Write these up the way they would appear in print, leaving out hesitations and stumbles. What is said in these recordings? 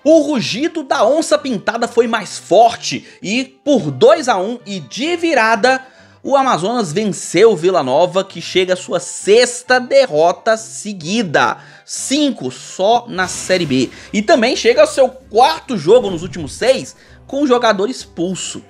O rugido da onça pintada foi mais forte e por 2-1 e de virada, o Amazonas venceu o Vila Nova, que chega à sua 6ª derrota seguida, 5 só na Série B. E também chega ao seu 4º jogo nos últimos 6 com o jogador expulso.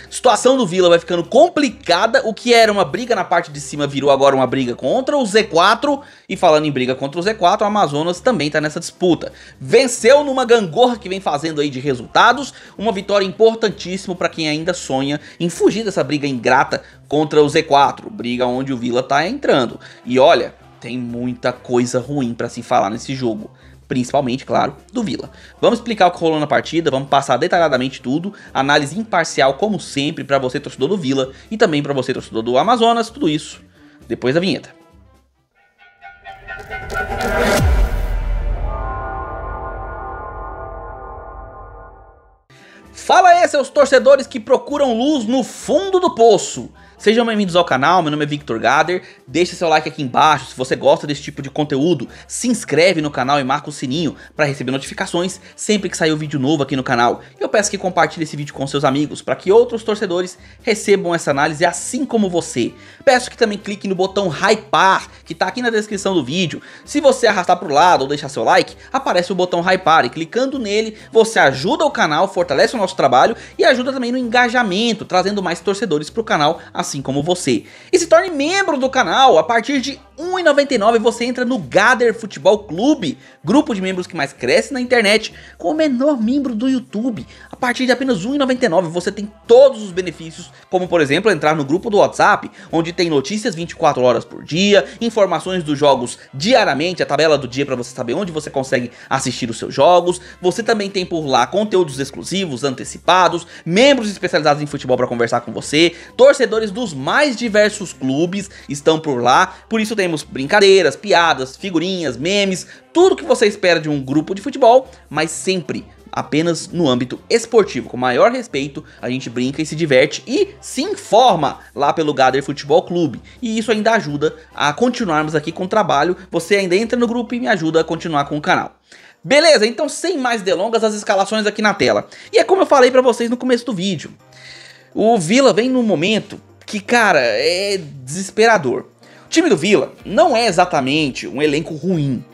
A situação do Vila vai ficando complicada, o que era uma briga na parte de cima virou agora uma briga contra o Z4, e falando em briga contra o Z4, o Amazonas também está nessa disputa. Venceu numa gangorra que vem fazendo aí de resultados, uma vitória importantíssima para quem ainda sonha em fugir dessa briga ingrata contra o Z4, briga onde o Vila está entrando. E olha, tem muita coisa ruim para se falar nesse jogo. Principalmente, claro, do Vila. Vamos explicar o que rolou na partida, vamos passar detalhadamente tudo, análise imparcial como sempre para você torcedor do Vila e também para você torcedor do Amazonas, tudo isso depois da vinheta. Fala aí, seus torcedores que procuram luz no fundo do poço. Sejam bem-vindos ao canal, meu nome é Victor Gader, deixe seu like aqui embaixo se você gosta desse tipo de conteúdo, se inscreve no canal e marca o sininho para receber notificações sempre que sair um vídeo novo aqui no canal. Eu peço que compartilhe esse vídeo com seus amigos para que outros torcedores recebam essa análise assim como você. Peço que também clique no botão hypar que tá aqui na descrição do vídeo. Se você arrastar pro lado ou deixar seu like, aparece o botão hypar e clicando nele você ajuda o canal, fortalece o nosso trabalho e ajuda também no engajamento, trazendo mais torcedores pro canal assim como você. E se torne membro do canal, a partir de R$ 1,99 você entra no Gader Futebol Clube, grupo de membros que mais cresce na internet, com o menor membro do YouTube. A partir de apenas R$ 1,99 você tem todos os benefícios, como por exemplo entrar no grupo do WhatsApp, onde tem notícias 24 horas por dia, informações dos jogos diariamente, a tabela do dia para você saber onde você consegue assistir os seus jogos. Você também tem por lá conteúdos exclusivos, antecipados, membros especializados em futebol para conversar com você, torcedores dos mais diversos clubes estão por lá, por isso temos brincadeiras, piadas, figurinhas, memes, tudo que você espera de um grupo de futebol, mas sempre apenas no âmbito esportivo, com maior respeito, a gente brinca e se diverte e se informa lá pelo Gader Futebol Clube, e isso ainda ajuda a continuarmos aqui com o trabalho, você ainda entra no grupo e me ajuda a continuar com o canal. Beleza, então sem mais delongas, as escalações aqui na tela, e é como eu falei pra vocês no começo do vídeo, o Vila vem num momento que, cara, é desesperador. O time do Vila não é exatamente um elenco ruim,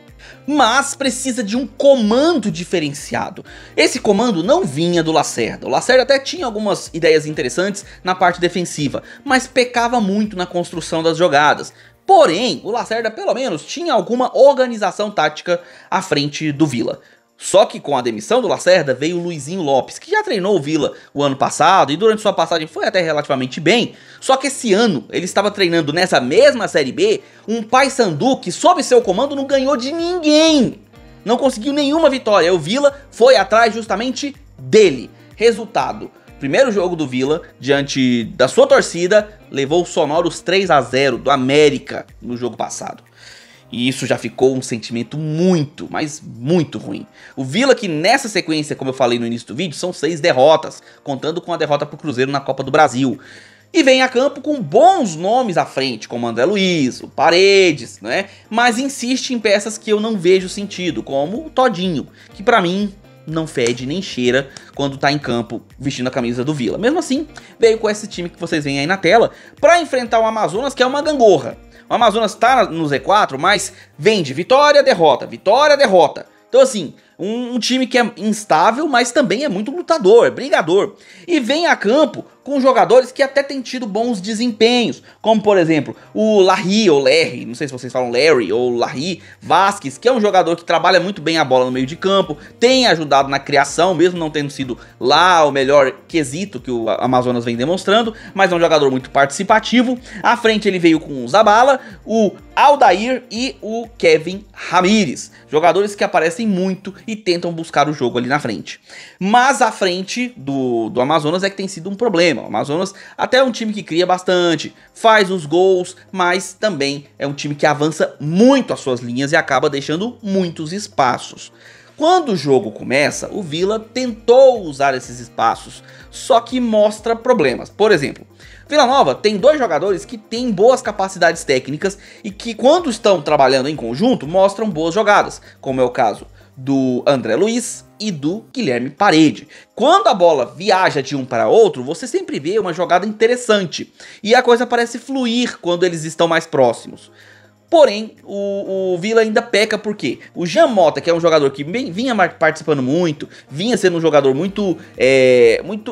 mas precisa de um comando diferenciado. Esse comando não vinha do Lacerda. O Lacerda até tinha algumas ideias interessantes na parte defensiva, mas pecava muito na construção das jogadas. Porém, o Lacerda pelo menos tinha alguma organização tática à frente do Vila. Só que com a demissão do Lacerda veio o Luizinho Lopes, que já treinou o Vila o ano passado e durante sua passagem foi até relativamente bem. Só que esse ano ele estava treinando nessa mesma Série B um Paysandu que sob seu comando não ganhou de ninguém. Não conseguiu nenhuma vitória, o Vila foi atrás justamente dele. Resultado, primeiro jogo do Vila diante da sua torcida levou sonoros 3-0 do América no jogo passado. E isso já ficou um sentimento muito, mas muito ruim. O Vila que nessa sequência, como eu falei no início do vídeo, são 6 derrotas, contando com a derrota pro Cruzeiro na Copa do Brasil. E vem a campo com bons nomes à frente, como André Luiz, o Paredes, né? Mas insiste em peças que eu não vejo sentido, como o Todinho, que pra mim não fede nem cheira quando tá em campo vestindo a camisa do Vila. Mesmo assim, veio com esse time que vocês veem aí na tela pra enfrentar o Amazonas, que é uma gangorra. O Amazonas tá no Z4, mas vem de vitória, derrota, vitória, derrota. Então assim, um time que é instável, mas também é muito lutador, é brigador. E vem a campo com jogadores que até têm tido bons desempenhos, como por exemplo o Larry ou Larry, não sei se vocês falam Larry ou Larry Vasquez, que é um jogador que trabalha muito bem a bola no meio de campo, tem ajudado na criação, mesmo não tendo sido lá o melhor quesito que o Amazonas vem demonstrando, mas é um jogador muito participativo. À frente ele veio com o Zabala, o Aldair e o Kevin Ramírez, jogadores que aparecem muito e tentam buscar o jogo ali na frente. Mas à frente do Amazonas é que tem sido um problema. O Amazonas até é um time que cria bastante, faz os gols, mas também é um time que avança muito as suas linhas e acaba deixando muitos espaços. Quando o jogo começa, o Vila tentou usar esses espaços, só que mostra problemas. Por exemplo, Vila Nova tem 2 jogadores que têm boas capacidades técnicas e que quando estão trabalhando em conjunto mostram boas jogadas, como é o caso do André Luiz e do Guilherme Parede. Quando a bola viaja de um para outro, você sempre vê uma jogada interessante, e a coisa parece fluir quando eles estão mais próximos. Porém, o Vila ainda peca porque o Jean Mota, que é um jogador que vinha participando muito, vinha sendo um jogador muito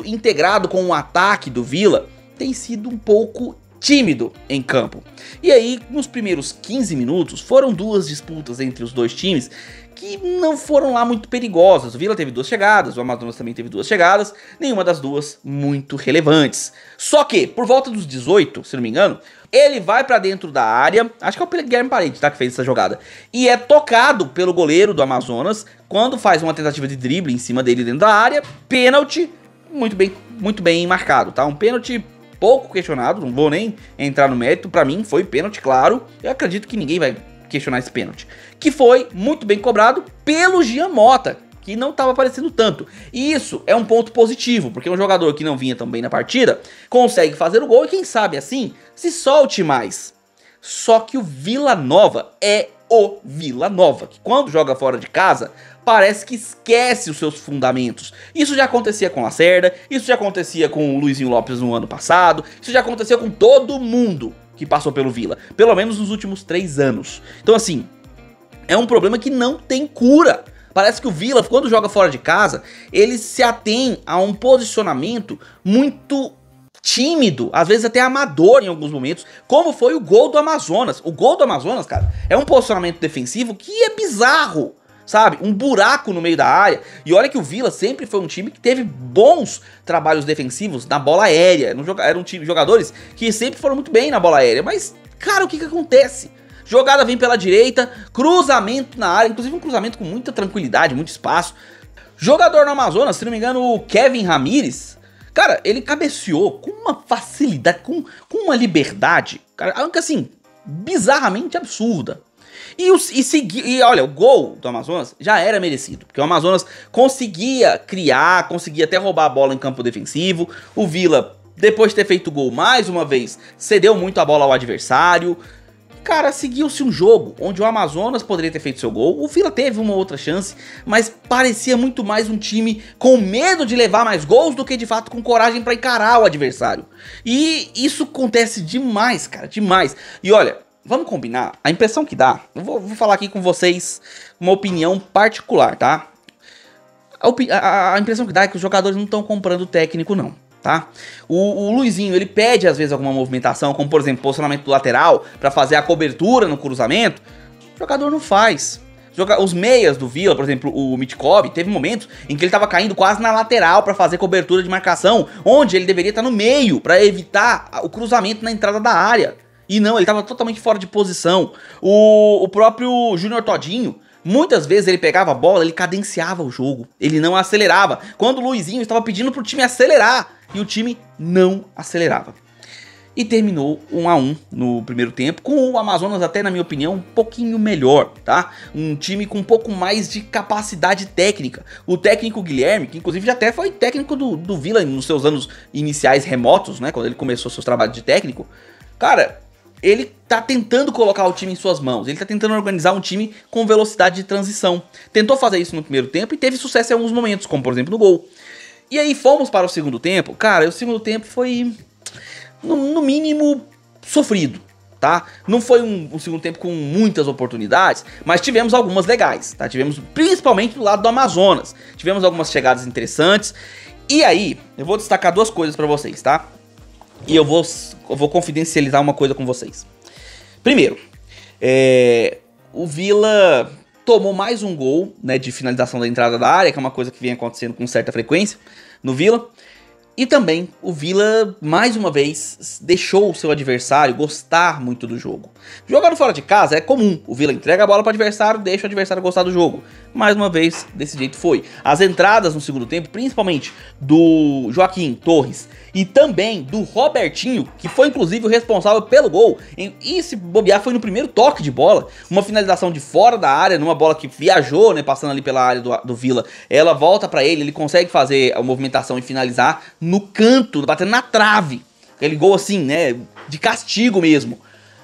integrado com o ataque do Vila, tem sido um pouco tímido em campo. E aí, nos primeiros 15 minutos, foram duas disputas entre os dois times que não foram lá muito perigosas. O Vila teve 2 chegadas, o Amazonas também teve 2 chegadas, nenhuma das duas muito relevantes. Só que, por volta dos 18, se não me engano, ele vai pra dentro da área, acho que é o Guilherme Parede, tá, que fez essa jogada, e é tocado pelo goleiro do Amazonas, quando faz uma tentativa de drible em cima dele dentro da área, pênalti, muito bem marcado, tá, um pênalti pouco questionado, não vou nem entrar no mérito, pra mim foi pênalti, claro, eu acredito que ninguém vai questionar esse pênalti, que foi muito bem cobrado pelo Jean Mota, que não estava aparecendo tanto. E isso é um ponto positivo, porque um jogador que não vinha tão bem na partida consegue fazer o gol e quem sabe assim se solte mais. Só que o Vila Nova é o Vila Nova, que quando joga fora de casa parece que esquece os seus fundamentos. Isso já acontecia com Lacerda, isso já acontecia com o Luizinho Lopes no ano passado, isso já acontecia com todo mundo que passou pelo Vila, pelo menos nos últimos 3 anos. Então assim, é um problema que não tem cura. Parece que o Vila, quando joga fora de casa, ele se atém a um posicionamento muito tímido, às vezes até amador em alguns momentos, como foi o gol do Amazonas. O gol do Amazonas, cara, é um posicionamento defensivo que é bizarro, sabe? Um buraco no meio da área. E olha que o Vila sempre foi um time que teve bons trabalhos defensivos na bola aérea. Eram jogadores que sempre foram muito bem na bola aérea. Mas, cara, o que acontece? Jogada vem pela direita, cruzamento na área, inclusive um cruzamento com muita tranquilidade, muito espaço. Jogador no Amazonas, se não me engano, o Kevin Ramírez, cara, ele cabeceou com uma facilidade, com uma liberdade, cara, assim, bizarramente absurda. E olha, o gol do Amazonas já era merecido, porque o Amazonas conseguia criar, conseguia até roubar a bola em campo defensivo. O Vila, depois de ter feito o gol mais uma vez, cedeu muito a bola ao adversário. Cara, seguiu-se um jogo onde o Amazonas poderia ter feito seu gol, o Vila teve uma outra chance, mas parecia muito mais um time com medo de levar mais gols do que de fato com coragem pra encarar o adversário. E isso acontece demais, cara, demais. E olha, vamos combinar, a impressão que dá, eu vou falar aqui com vocês uma opinião particular, tá? A impressão que dá é que os jogadores não estão comprando o técnico não. Tá? O Luizinho, ele pede às vezes alguma movimentação, como por exemplo, posicionamento do lateral para fazer a cobertura no cruzamento. O jogador não faz. Os meias do Vila, por exemplo, o Mitkov, teve momentos em que ele estava caindo quase na lateral para fazer cobertura de marcação, onde ele deveria estar no meio para evitar o cruzamento na entrada da área. E não, ele estava totalmente fora de posição. O próprio Júnior Todinho, muitas vezes ele pegava a bola, ele cadenciava o jogo, ele não acelerava. Quando o Luizinho estava pedindo pro time acelerar, e o time não acelerava. E terminou 1-1 no primeiro tempo, com o Amazonas até, na minha opinião, um pouquinho melhor, tá? Um time com um pouco mais de capacidade técnica. O técnico Guilherme, que inclusive já até foi técnico do Vila nos seus anos iniciais remotos, né? Quando ele começou seus trabalhos de técnico. Cara, ele tá tentando colocar o time em suas mãos, ele tá tentando organizar um time com velocidade de transição. Tentou fazer isso no primeiro tempo e teve sucesso em alguns momentos, como por exemplo no gol. E aí fomos para o segundo tempo, cara, o segundo tempo foi, no mínimo, sofrido, tá? Não foi um segundo tempo com muitas oportunidades, mas tivemos algumas legais, tá? Tivemos principalmente do lado do Amazonas, tivemos algumas chegadas interessantes. E aí, eu vou destacar 2 coisas para vocês, tá? E eu vou confidencializar uma coisa com vocês. Primeiro, o Vila tomou mais um gol, né, de finalização da entrada da área, que é uma coisa que vem acontecendo com certa frequência no Vila. E também o Vila, mais uma vez, deixou o seu adversário gostar muito do jogo. Jogando fora de casa é comum, o Vila entrega a bola para o adversário, deixa o adversário gostar do jogo. Mais uma vez, desse jeito foi. As entradas no segundo tempo, principalmente do Joaquim Torres e também do Robertinho, que foi inclusive o responsável pelo gol, e se bobear foi no primeiro toque de bola, uma finalização de fora da área, numa bola que viajou, né, passando ali pela área do Vila, ela volta para ele consegue fazer a movimentação e finalizar no canto, batendo na trave, aquele gol assim, né, de castigo mesmo.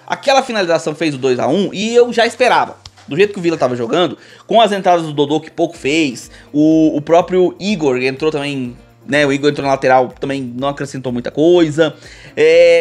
Aquela finalização fez o 2-1 e eu já esperava do jeito que o Villa tava jogando, com as entradas do Dodô que pouco fez, o próprio Igor entrou também, né, o Igor entrou na lateral, também não acrescentou muita coisa.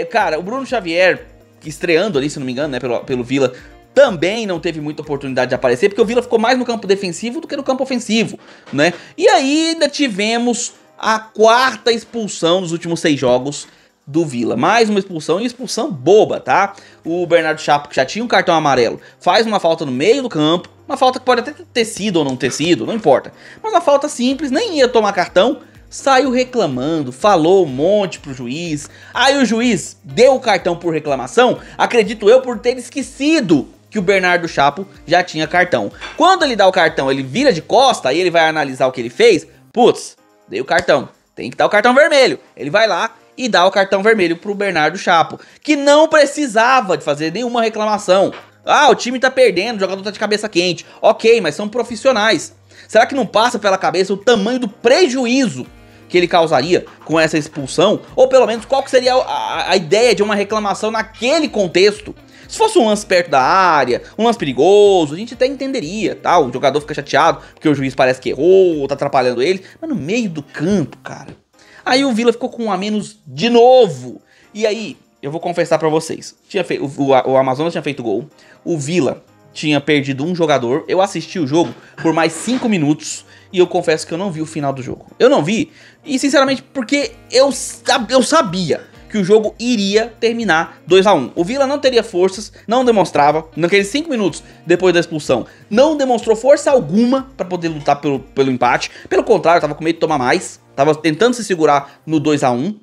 Cara, o Bruno Xavier, estreando ali, se não me engano, né, pelo Villa, também não teve muita oportunidade de aparecer, porque o Villa ficou mais no campo defensivo do que no campo ofensivo, né? E aí ainda tivemos a 4ª expulsão nos últimos 6 jogos do Villa. Mais uma expulsão, e expulsão boba, tá? O Bernardo Chapo, que já tinha um cartão amarelo, faz uma falta no meio do campo, uma falta que pode até ter sido ou não ter sido, não importa. Mas uma falta simples, nem ia tomar cartão, saiu reclamando, falou um monte pro juiz. Aí o juiz deu o cartão por reclamação, acredito eu, por ter esquecido que o Bernardo Chapo já tinha cartão. Quando ele dá o cartão, ele vira de costa, aí ele vai analisar o que ele fez. Putz, dei o cartão, tem que dar o cartão vermelho. Ele vai lá e dá o cartão vermelho pro Bernardo Chapo, que não precisava de fazer nenhuma reclamação. Ah, o time tá perdendo, o jogador tá de cabeça quente. Ok, mas são profissionais. Será que não passa pela cabeça o tamanho do prejuízo que ele causaria com essa expulsão? Ou pelo menos qual que seria a ideia de uma reclamação naquele contexto? Se fosse um lance perto da área, um lance perigoso, a gente até entenderia, tá? O jogador fica chateado porque o juiz parece que errou, tá atrapalhando ele. Mas no meio do campo, cara. Aí o Villa ficou com 1 a menos de novo. E aí, eu vou confessar pra vocês. O Amazonas tinha feito gol. O Villa tinha perdido um jogador. Eu assisti o jogo por mais 5 minutos. E eu confesso que eu não vi o final do jogo. Eu não vi. E sinceramente, porque eu sabia que o jogo iria terminar 2 a 1. O Villa não teria forças, não demonstrava, naqueles 5 minutos depois da expulsão, não demonstrou força alguma para poder lutar pelo empate. Pelo contrário, tava com medo de tomar mais, tava tentando se segurar no 2 a 1.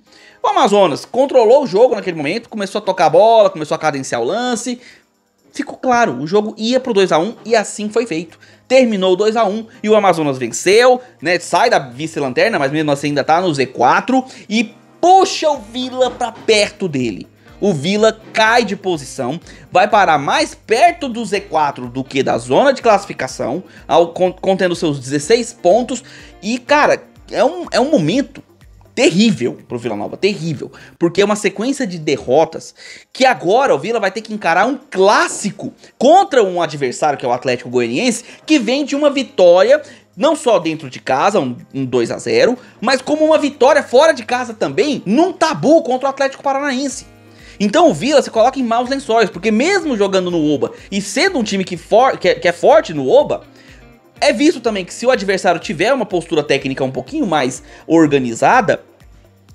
O Amazonas controlou o jogo naquele momento, começou a tocar a bola, começou a cadenciar o lance. Ficou claro, o jogo ia pro 2 a 1 e assim foi feito. Terminou 2 a 1 e o Amazonas venceu, né? Sai da vice-lanterna, mas mesmo assim ainda tá no Z4 e puxa o Villa pra perto dele. O Villa cai de posição, vai parar mais perto do Z4 do que da zona de classificação, contendo seus 16 pontos. E, cara, é um momento terrível pro Vila Nova, terrível. Porque é uma sequência de derrotas que agora o Villa vai ter que encarar um clássico contra um adversário que é o Atlético Goianiense, que vem de uma vitória não só dentro de casa, um 2 a 0, mas como uma vitória fora de casa também, num tabu contra o Atlético Paranaense. Então o Villa se coloca em maus lençóis, porque mesmo jogando no Oba e sendo um time que é forte no Oba, é visto também que se o adversário tiver uma postura técnica um pouquinho mais organizada,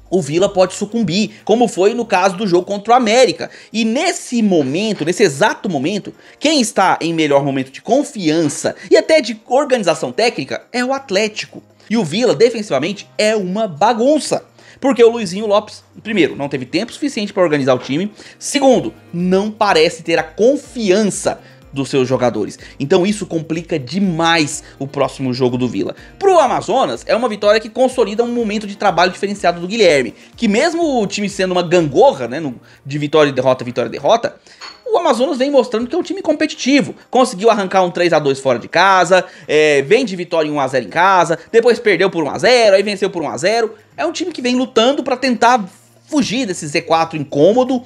o Villa pode sucumbir, como foi no caso do jogo contra o América. E nesse momento, nesse exato momento, quem está em melhor momento de confiança e até de organização técnica é o Atlético. E o Villa, defensivamente, é uma bagunça. Porque o Luizinho Lopes, primeiro, não teve tempo suficiente para organizar o time. Segundo, não parece ter a confiança dos seus jogadores. Então isso complica demais o próximo jogo do Villa. Pro Amazonas, é uma vitória que consolida um momento de trabalho diferenciado do Guilherme, que mesmo o time sendo uma gangorra, né, de vitória e derrota, o Amazonas vem mostrando que é um time competitivo. Conseguiu arrancar um 3 a 2 fora de casa, vem de vitória em 1 a 0 em casa, depois perdeu por 1 a 0, aí venceu por 1 a 0. É um time que vem lutando para tentar fugir desse Z4 incômodo.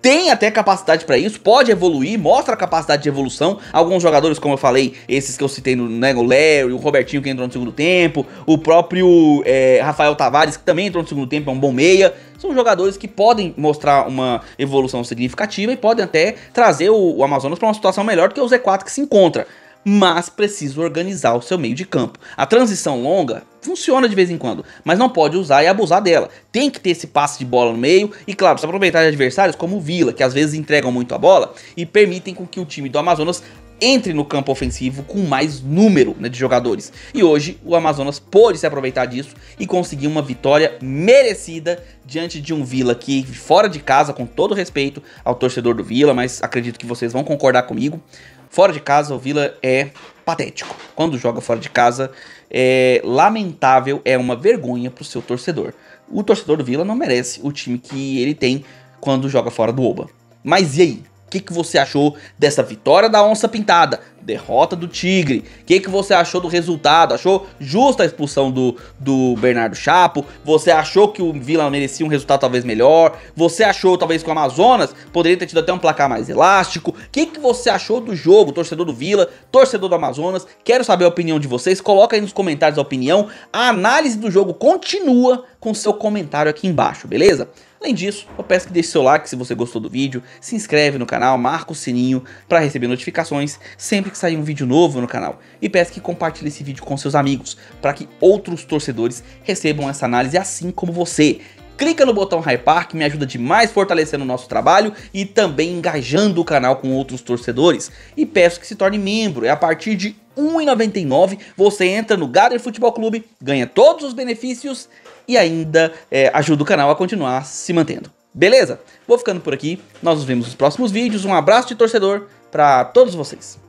Tem até capacidade pra isso, pode evoluir, mostra a capacidade de evolução. Alguns jogadores, como eu falei, esses que eu citei, né, o Léo, o Robertinho que entrou no segundo tempo, o próprio Rafael Tavares, que também entrou no segundo tempo, é um bom meia. São jogadores que podem mostrar uma evolução significativa e podem até trazer o Amazonas pra uma situação melhor do que o Z4 que se encontra. Mas precisa organizar o seu meio de campo. A transição longa funciona de vez em quando, mas não pode usar e abusar dela. Tem que ter esse passe de bola no meio e, claro, se aproveitar de adversários como o Villa, que às vezes entregam muito a bola e permitem com que o time do Amazonas entre no campo ofensivo com mais número, né, de jogadores. E hoje o Amazonas pôde se aproveitar disso e conseguir uma vitória merecida diante de um Villa que, fora de casa, com todo respeito ao torcedor do Villa, mas acredito que vocês vão concordar comigo, fora de casa o Villa é patético. Quando joga fora de casa é lamentável, é uma vergonha pro seu torcedor. O torcedor do Villa não merece o time que ele tem quando joga fora do Oba. Mas e aí? O que você achou dessa vitória da Onça Pintada? derrota do Tigre. O que você achou do resultado? Achou justa a expulsão do Bernardo Chapo? Você achou que o Vila merecia um resultado talvez melhor? Você achou talvez que o Amazonas poderia ter tido até um placar mais elástico? O que você achou do jogo, torcedor do Vila, torcedor do Amazonas? Quero saber a opinião de vocês, coloca aí nos comentários a opinião. A análise do jogo continua com seu comentário aqui embaixo, beleza? Além disso, eu peço que deixe seu like se você gostou do vídeo, se inscreve no canal, marca o sininho para receber notificações sempre que sair um vídeo novo no canal. E peço que compartilhe esse vídeo com seus amigos, para que outros torcedores recebam essa análise assim como você. Clica no botão hypar que me ajuda demais fortalecendo o nosso trabalho e também engajando o canal com outros torcedores. E peço que se torne membro, é a partir de R$ 1,99 você entra no Gader Futebol Clube, ganha todos os benefícios e ainda ajuda o canal a continuar se mantendo. Beleza? Vou ficando por aqui, nós nos vemos nos próximos vídeos, um abraço de torcedor para todos vocês.